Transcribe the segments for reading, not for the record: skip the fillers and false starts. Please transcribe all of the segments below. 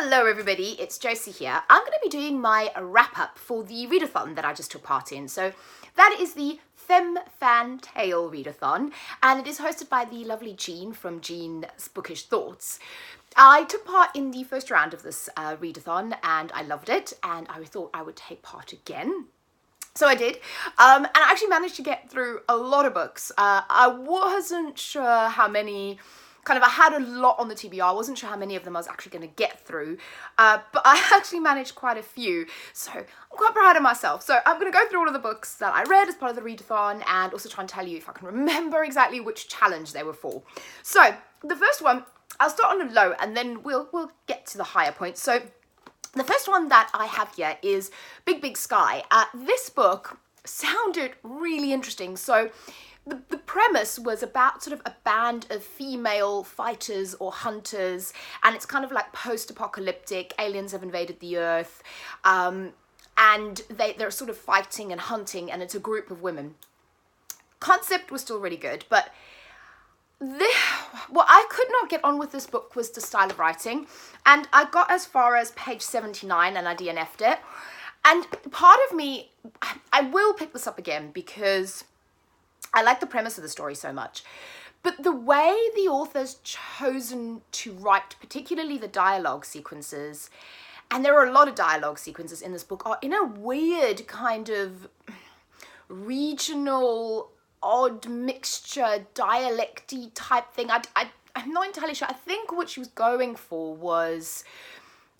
Hello everybody, it's Josie here. I'm going to be doing my wrap-up for the read-a-thon that I just took part in. So that is the femme-fan-tale read-a-thon, and it is hosted by the lovely Jean from Jean's Bookish Thoughts. I took part in the first round of this read-a-thon and I loved it, and I thought I would take part again. So I did, and I actually managed to get through a lot of books. I wasn't sure how many, I had a lot on the TBR. I wasn't sure how many of them I was actually going to get through, but I actually managed quite a few, so I'm quite proud of myself. So I'm going to go through all of the books that I read as part of the read-a-thon and also try and tell you if I can remember exactly which challenge they were for. So the first one, I'll start on a low and then we'll get to the higher points. So the first one that I have here is Big Big Sky. This book sounded really interesting. So the premise was about sort of a band of female fighters or hunters, and it's kind of like post-apocalyptic. Aliens have invaded the earth, and they're sort of fighting and hunting, and it's a group of women. Concept was still really good, but what I could not get on with this book was the style of writing, and I got as far as page 79 and I DNF'd it. And part of me, I will pick this up again because I like the premise of the story so much, but the way the author's chosen to write, particularly the dialogue sequences, and there are a lot of dialogue sequences in this book, are in a weird kind of regional, odd mixture, dialecty type thing. I'm not entirely sure. I think what she was going for was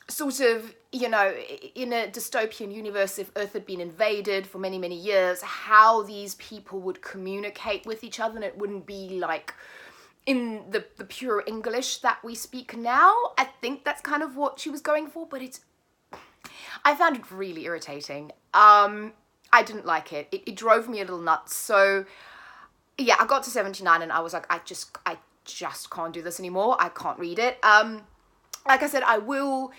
sort of, you know, in a dystopian universe, if Earth had been invaded for many, many years, how these people would communicate with each other, and it wouldn't be like in the pure English that we speak now. I think that's kind of what she was going for, but I found it really irritating. I didn't like it. It drove me a little nuts. So yeah, I got to 79 and I was like, I just can't do this anymore. I can't read it. Like I said, I will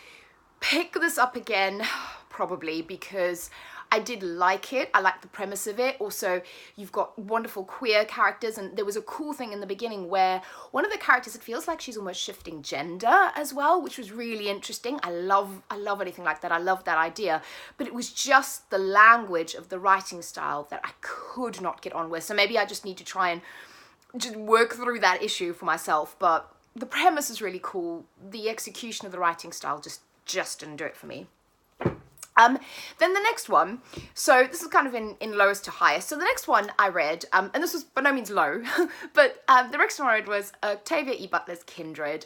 pick this up again, probably, because I did like it. I like the premise of it. Also, you've got wonderful queer characters, and there was a cool thing in the beginning where one of the characters, it feels like she's almost shifting gender as well, which was really interesting. I love anything like that. I love that idea. But it was just the language of the writing style that I could not get on with. So maybe I just need to try and just work through that issue for myself. But the premise is really cool. The execution of the writing style just didn't do it for me. Then the next one, so this is kind of in lowest to highest. So the next one I read, and this was by no means low, but the next one I read was Octavia E. Butler's Kindred.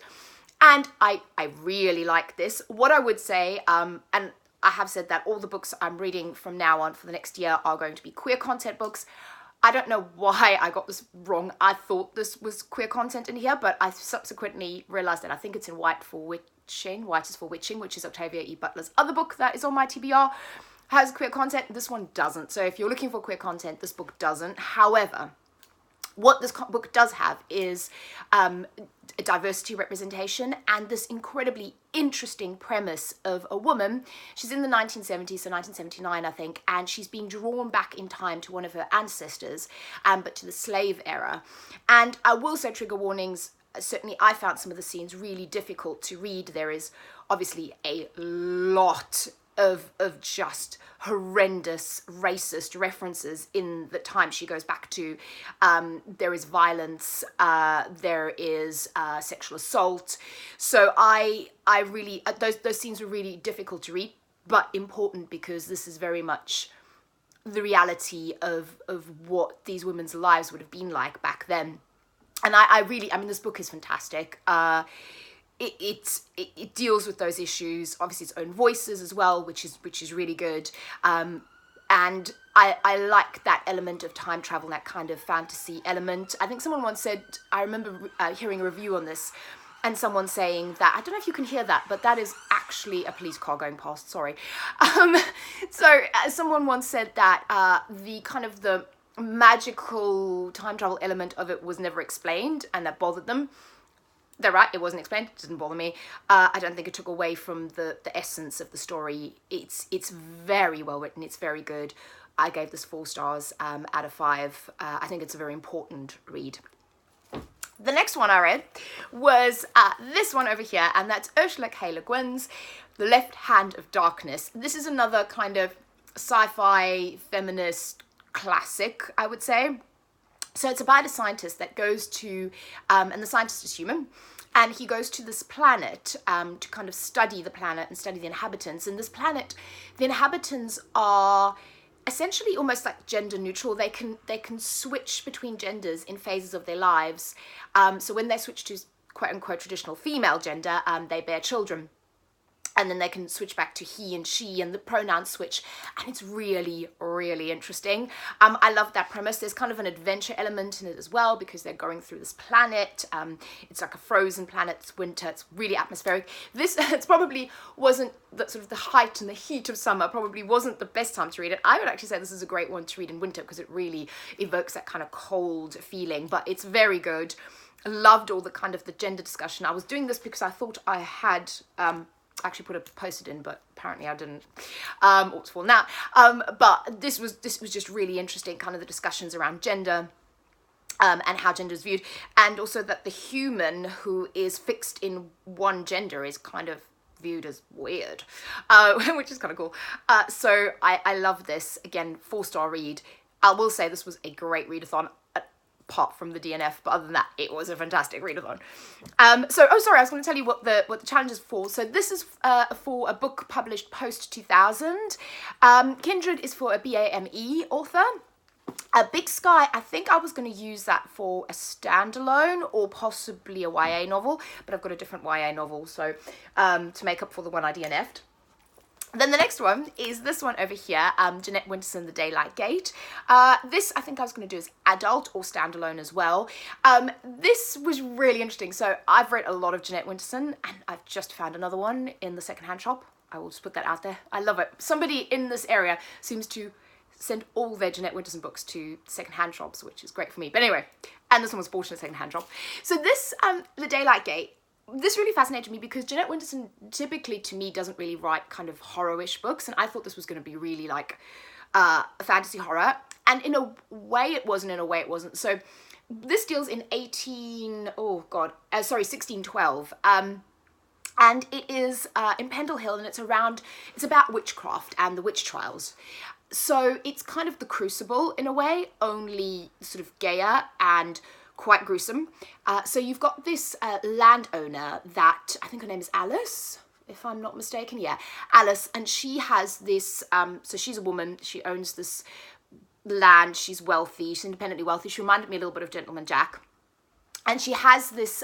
And I really like this. What I would say, and I have said that all the books I'm reading from now on for the next year are going to be queer content books. I don't know why I got this wrong. I thought this was queer content in here, but I subsequently realized that I think it's in White is for Witching, which is Octavia E. Butler's other book that is on my TBR, has queer content. This one doesn't. So if you're looking for queer content, this book doesn't. However, what this book does have is a diversity representation and this incredibly interesting premise of a woman. She's in the 1970s, so 1979, I think, and she's being drawn back in time to one of her ancestors, but to the slave era. And I will say, trigger warnings, certainly I found some of the scenes really difficult to read. There is obviously a lot of just horrendous racist references in the time she goes back to. There is violence, there is sexual assault. So I really, those scenes were really difficult to read, but important because this is very much the reality of what these women's lives would have been like back then. And I mean, this book is fantastic. It deals with those issues, obviously its own voices as well, which is really good. And I like that element of time travel, that kind of fantasy element. I think someone once said, I remember hearing a review on this, and someone saying that, I don't know if you can hear that, but that is actually a police car going past, sorry. So someone once said that the kind of the magical time travel element of it was never explained, and that bothered them. They're right, it wasn't explained, it didn't bother me. I don't think it took away from the essence of the story. It's very well written, it's very good. I gave this 4 stars out of 5. I think it's a very important read. The next one I read was this one over here, and that's Ursula K. Le Guin's The Left Hand of Darkness. This is another kind of sci-fi feminist classic, I would say. So it's about a scientist that goes to, and the scientist is human, and he goes to this planet to kind of study the planet and study the inhabitants. And this planet, the inhabitants are essentially almost like gender neutral. They can switch between genders in phases of their lives. So when they switch to quote unquote traditional female gender, they bear children. And then they can switch back to he and she, and the pronouns switch, and it's really, really interesting. I love that premise. There's kind of an adventure element in it as well, because they're going through this planet. It's like a frozen planet, it's winter, it's really atmospheric. This it probably wasn't the sort of the height and the heat of summer, probably wasn't the best time to read it. I would actually say this is a great one to read in winter, because it really evokes that kind of cold feeling, but it's very good. I loved all the kind of the gender discussion. I was doing this because I thought I had actually put a post-it in, but apparently I didn't. It's fallen out. But this was just really interesting, kind of the discussions around gender, and how gender is viewed, and also that the human who is fixed in one gender is kind of viewed as weird, which is kind of cool. So I love this. Again, 4-star read. I will say this was a great readathon, apart from the DNF, but other than that, it was a fantastic readathon. Sorry, I was going to tell you what the challenge is for. So this is for a book published post 2000. Kindred is for a BAME author. Big Sky, I think I was going to use that for a standalone or possibly a YA novel, but I've got a different YA novel, so to make up for the one I DNF'd. Then the next one is this one over here, Jeanette Winterson, The Daylight Gate. This I think I was going to do as adult or standalone as well. This was really interesting. So I've read a lot of Jeanette Winterson, and I've just found another one in the secondhand shop. I will just put that out there. I love it. Somebody in this area seems to send all their Jeanette Winterson books to secondhand shops, which is great for me. But anyway, and this one was bought in a secondhand shop. So this, The Daylight Gate, this really fascinated me because Jeanette Winterson typically, to me, doesn't really write kind of horror-ish books, and I thought this was going to be really like fantasy horror, and in a way it was, and in a way it wasn't. So this deals in 1612, and it is in Pendle Hill, and it's about witchcraft and the witch trials. So it's kind of The Crucible in a way, only sort of gayer and quite gruesome. So you've got this landowner that, I think her name is Alice, if I'm not mistaken. Yeah, Alice. And she has this, so she's a woman, she owns this land, she's wealthy, she's independently wealthy. She reminded me a little bit of Gentleman Jack. And she has this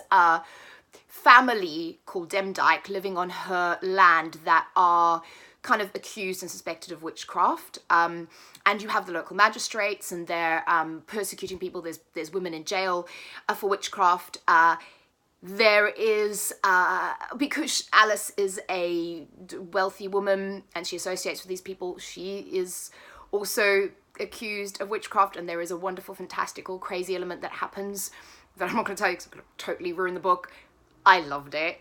family called Demdike living on her land that are kind of accused and suspected of witchcraft, and you have the local magistrates, and they're persecuting people. There's women in jail for witchcraft. There is, because Alice is a wealthy woman and she associates with these people, she is also accused of witchcraft, and there is a wonderful, fantastical, crazy element that happens that I'm not going to tell you because it's going to totally ruin the book. I loved it.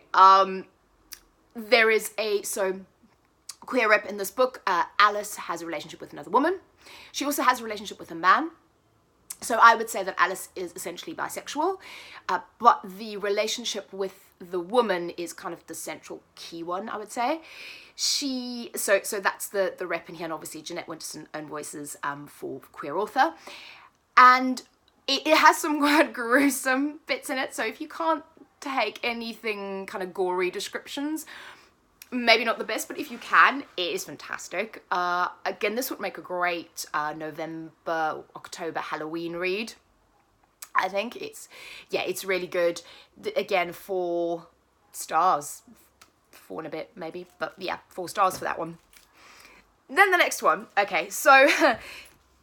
There is so queer rep in this book. Alice has a relationship with another woman. She also has a relationship with a man. So I would say that Alice is essentially bisexual, but the relationship with the woman is kind of the central key one, I would say. So that's the rep in here, and obviously Jeanette Winterson own voices for queer author. And it has some quite gruesome bits in it, so if you can't take anything kind of gory descriptions, maybe not the best, but if you can, it is fantastic. Again, this would make a great November, October Halloween read. I think it's really good. Again, 4 stars, 4 and a bit maybe, but yeah, 4 stars for that one. Then the next one. Okay, so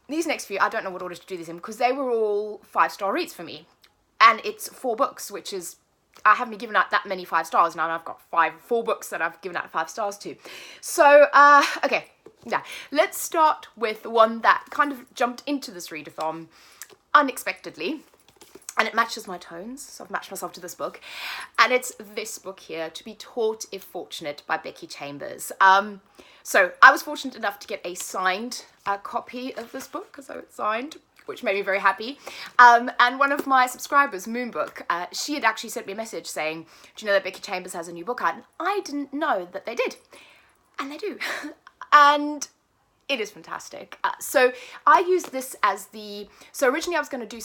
these next few, I don't know what order to do these in because they were all 5-star reads for me. And it's 4 books, which is, I haven't been given out that many 5 stars now, and I've got 4 books that I've given out 5 stars to. So, okay, yeah, let's start with one that kind of jumped into this readathon unexpectedly, and it matches my tones, so I've matched myself to this book, and it's this book here, To Be Taught If Fortunate by Becky Chambers. So I was fortunate enough to get a signed copy of this book, so it's signed. which made me very happy. And one of my subscribers, Moonbook, she had actually sent me a message saying, do you know that Becky Chambers has a new book out? And I didn't know that they did. And they do. And it is fantastic. So I use this as so originally I was going to do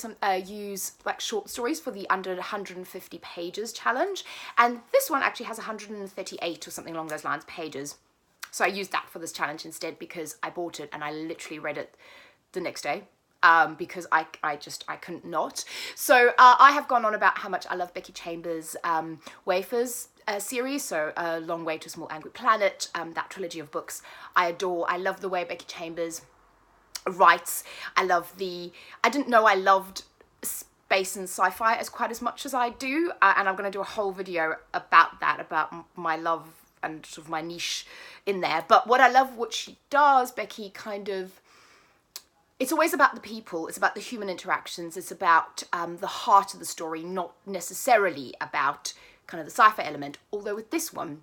use like short stories for the under 150 pages challenge. And this one actually has 138 or something along those lines pages. So I used that for this challenge instead because I bought it and I literally read it the next day. Because I couldn't not. So I have gone on about how much I love Becky Chambers' Wafers series, so A Long Way to a Small Angry Planet, that trilogy of books I adore. I love the way Becky Chambers writes. I didn't know I loved space and sci-fi as quite as much as I do, and I'm going to do a whole video about that, about my love and sort of my niche in there. But what I love what she does, Becky it's always about the people, it's about the human interactions, it's about the heart of the story, not necessarily about kind of the sci-fi element. Although with this one,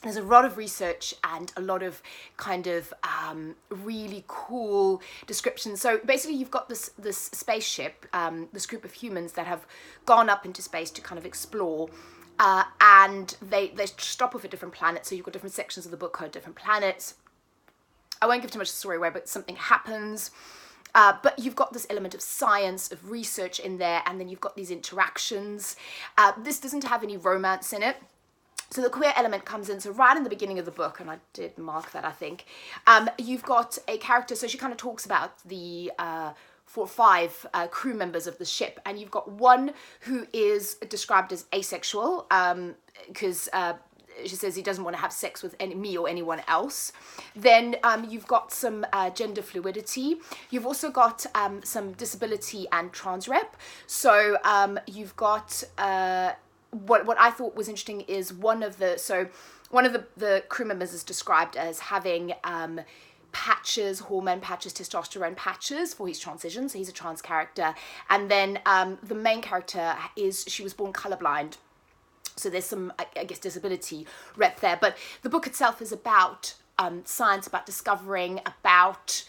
there's a lot of research and a lot of kind of really cool descriptions. So basically you've got this spaceship, this group of humans that have gone up into space to kind of explore, and they stop off at different planets. So you've got different sections of the book called different planets. I won't give too much of the story away, but something happens. But you've got this element of science, of research in there, and then you've got these interactions. This doesn't have any romance in it. So the queer element comes in. So right in the beginning of the book, and I did mark that, I think, you've got a character. So she kind of talks about the 4 or 5 crew members of the ship. And you've got one who is described as asexual, because she says he doesn't want to have sex with me or anyone else. Then you've got some gender fluidity. You've also got some disability and trans rep. So you've got what I thought was interesting is one of the crew members is described as having patches, hormone patches, testosterone patches for his transition. So he's a trans character. And then the main character she was born colorblind. So there's some, I guess, disability rep there. But the book itself is about science, about discovering, about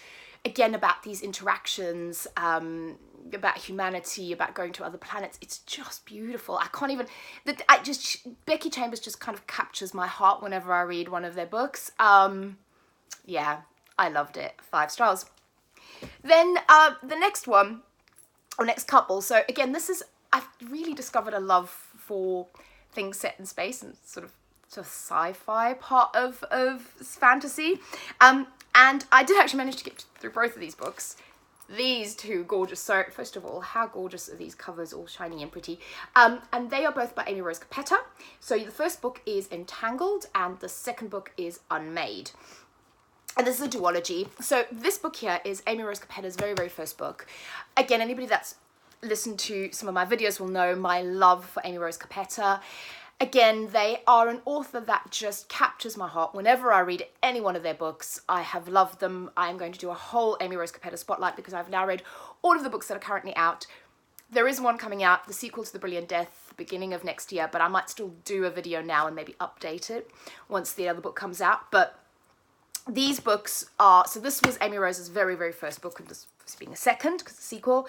these interactions, about humanity, about going to other planets. It's just beautiful. I can't even... Becky Chambers just kind of captures my heart whenever I read one of their books. Yeah, I loved it. 5 stars. Then the next one, or next couple. So again, I've really discovered a love for things set in space and sort of sci-fi part of fantasy. And I did actually manage to get through both of these books. These two gorgeous. So first of all, how gorgeous are these covers, all shiny and pretty. And they are both by Amy Rose Capetta. So the first book is Entangled and the second book is Unmade. And this is a duology. So this book here is Amy Rose Capetta's very, very first book. Again, anybody that's listened to some of my videos will know my love for Amy Rose Capetta. Again, they are an author that just captures my heart. Whenever I read any one of their books, I have loved them. I am going to do a whole Amy Rose Capetta spotlight because I've now read all of the books that are currently out. There is one coming out, the sequel to The Brilliant Death, beginning of next year, but I might still do a video now and maybe update it once the other book comes out. But these books are, so this was Amy Rose's very, very first book, and this was being a second because it's a sequel.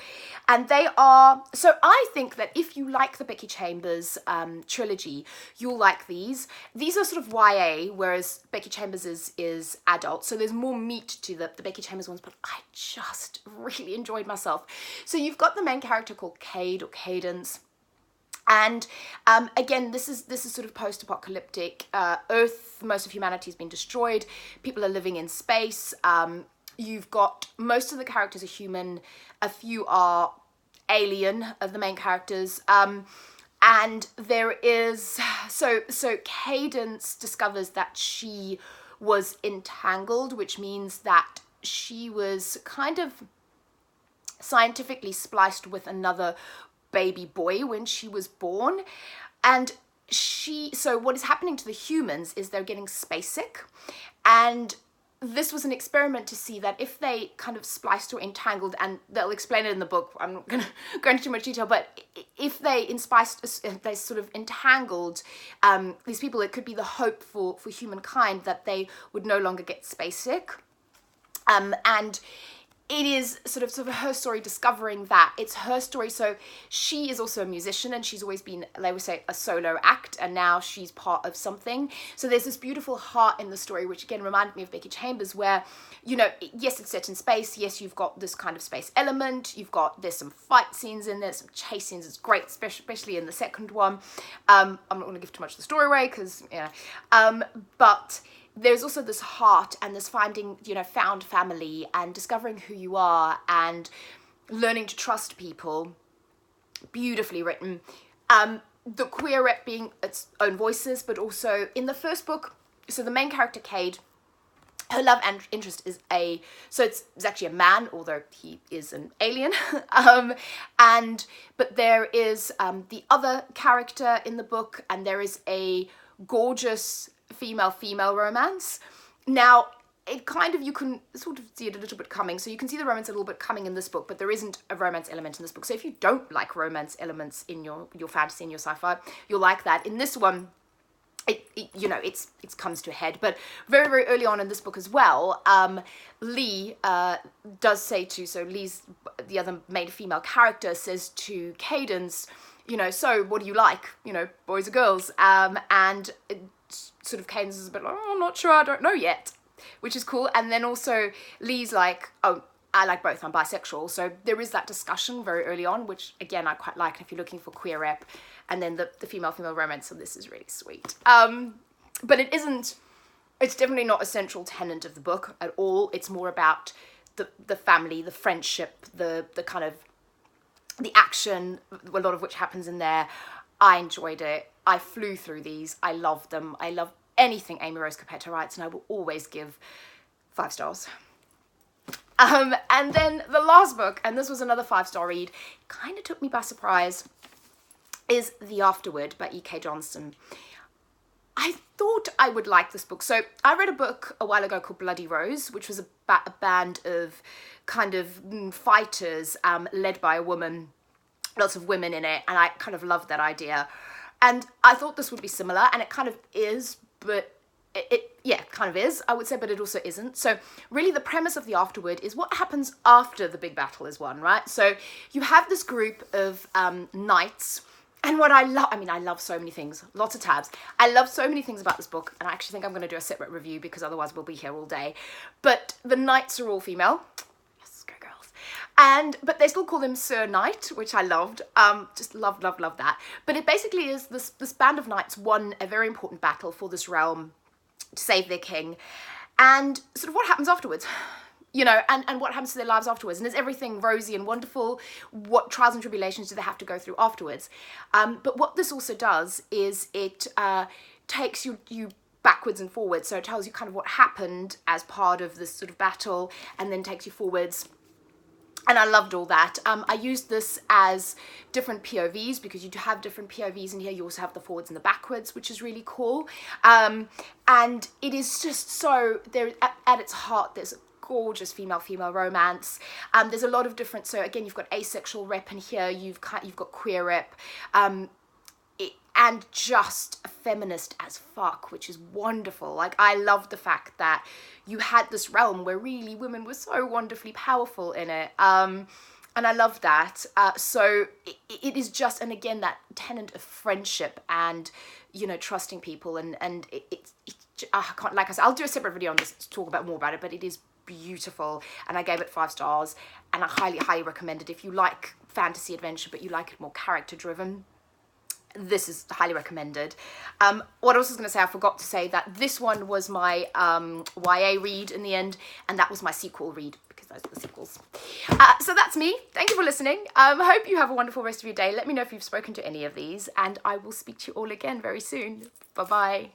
And they are, so I think that if you like the Becky Chambers trilogy, you'll like these. These are sort of YA, whereas Becky Chambers is adult. So there's more meat to the Becky Chambers ones, but I just really enjoyed myself. So you've got the main character called Cade or Cadence. And again, this is sort of post-apocalyptic. Earth, most of humanity has been destroyed. People are living in space. You've got most of the characters are human. A few are alien of the main characters. And there is so Cadence discovers that she was entangled, which means that she was kind of scientifically spliced with another baby boy when she was born. And so what is happening to the humans is they're getting space sick, and this was an experiment to see that if they kind of spliced or entangled, and they'll explain it in the book, I'm not going to go into too much detail, but if they they sort of entangled these people, it could be the hope for humankind that they would no longer get space sick. And it is sort of her story, discovering that it's her story. So she is also a musician, and she's always been, they would say, a solo act, and now she's part of something. So there's this beautiful heart in the story, which again reminded me of Becky Chambers, where, you know, yes, it's set in space. Yes, you've got this kind of space element. There's some fight scenes in there, some chase scenes. It's great, especially in the second one. I'm not going to give too much of the story away because, yeah. But there's also this heart and this finding, you know, found family and discovering who you are and learning to trust people. Beautifully written. The queer rep being its own voices, but also in the first book, so the main character, Cade, her love and interest is it's actually a man, although he is an alien. But there is the other character in the book, and there is a gorgeous female-female romance. Now, it kind of, you can sort of see it a little bit coming. So you can see the romance a little bit coming in this book, but there isn't a romance element in this book. So if you don't like romance elements in your fantasy and your sci-fi, you'll like that. In this one, it comes to a head. But very, very early on in this book as well, Lee does say so Lee's, the other main female character, says to Cadence, you know, so what do you like? You know, boys or girls? And sort of Cadence is a bit like, oh, I'm not sure, I don't know yet, which is cool. And then also Lee's like, oh, I like both, I'm bisexual. So there is that discussion very early on, which again, I quite like if you're looking for queer rep. And then the female-female romance, so this is really sweet. But it's definitely not a central tenet of the book at all. It's more about the family, the friendship, the kind of, the action, a lot of which happens in there. I enjoyed it. I flew through these. I love them. I love anything Amy Rose Capetta writes, and I will always give 5 stars. And then the last book, and this was another 5-star read, kind of took me by surprise, is The Afterword by E.K. Johnston. I thought I would like this book. So I read a book a while ago called Bloody Rose, which was about a band of kind of fighters led by a woman, lots of women in it, and I kind of loved that idea. And I thought this would be similar, and it kind of is, but it kind of is, I would say, but it also isn't. So really the premise of The Afterword is what happens after the big battle is won, right? So you have this group of knights. And what I love so many things, lots of tabs. I love so many things about this book, and I actually think I'm going to do a separate review because otherwise we'll be here all day. But the knights are all female. Yes, go girls. But they still call them Sir Knight, which I loved. Just love that. But it basically is this band of knights won a very important battle for this realm to save their king. And sort of what happens afterwards? You know, and what happens to their lives afterwards? And is everything rosy and wonderful? What trials and tribulations do they have to go through afterwards? But what this also does is it takes you backwards and forwards. So it tells you kind of what happened as part of this sort of battle, and then takes you forwards. And I loved all that. I used this as different POVs because you do have different POVs in here. You also have the forwards and the backwards, which is really cool. And it is just so, there at its heart, there's gorgeous female-female romance. There's a lot of different, so again, you've got asexual rep in here, you've got queer rep, and just a feminist as fuck, which is wonderful. Like, I love the fact that you had this realm where really women were so wonderfully powerful in it. And I love that. So it is just, and again, that tenet of friendship and, you know, trusting people, and I can't, like I said, I'll do a separate video on this to talk about more about it, but it is beautiful, and I gave it 5 stars, and I highly recommend it. If you like fantasy adventure but you like it more character driven, this is highly recommended. What else was going to say, I forgot to say that this one was my YA read in the end, and that was my sequel read because those are the sequels. So that's me. Thank you for listening. I hope you have a wonderful rest of your day. Let me know if you've spoken to any of these, and I will speak to you all again very soon. Bye bye.